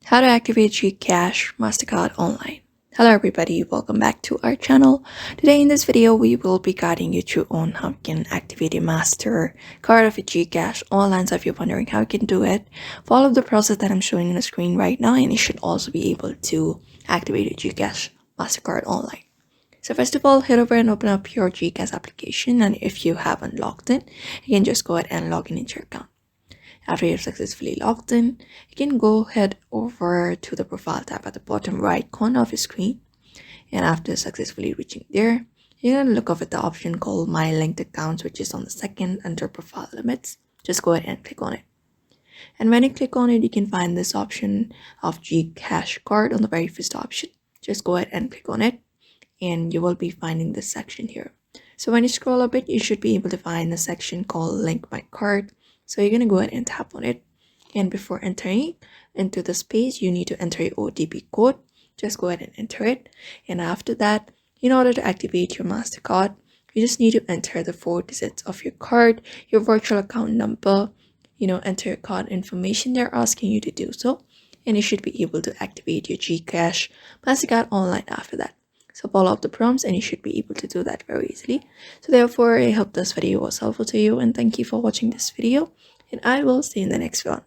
How to activate GCash Mastercard online. Hello everybody, welcome back to our channel. Today in this video, we will be guiding you through on how you can activate a Mastercard of a GCash online. So if you're wondering how you can do it, follow the process that I'm showing on the screen right now, and you should also be able to activate a GCash Mastercard online. So first of all, head over and open up your GCash application, and if you haven't logged in, you can just go ahead and log in into your account. After you're successfully logged in, you can go head over to the profile tab at the bottom right corner of your screen. And after successfully reaching there, you're going to look over the option called My Linked Accounts, which is on the second under Profile Limits. Just go ahead and click on it. And when you click on it, you can find this option of GCash card on the very first option. Just go ahead and click on it, and you will be finding this section here. So when you scroll a bit, you should be able to find the section called Link My Card. So you're going to go ahead and tap on it. And before entering into the space, you need to enter your OTP code. Just go ahead and enter it. And after that, in order to activate your MasterCard, you just need to enter the 4 digits of your card, your virtual account number, enter your card information. They're asking you to do so. And you should be able to activate your GCash MasterCard online after that. So follow up the prompts and you should be able to do that very easily. So therefore, I hope this video was helpful to you, and thank you for watching this video, and I will see you in the next one.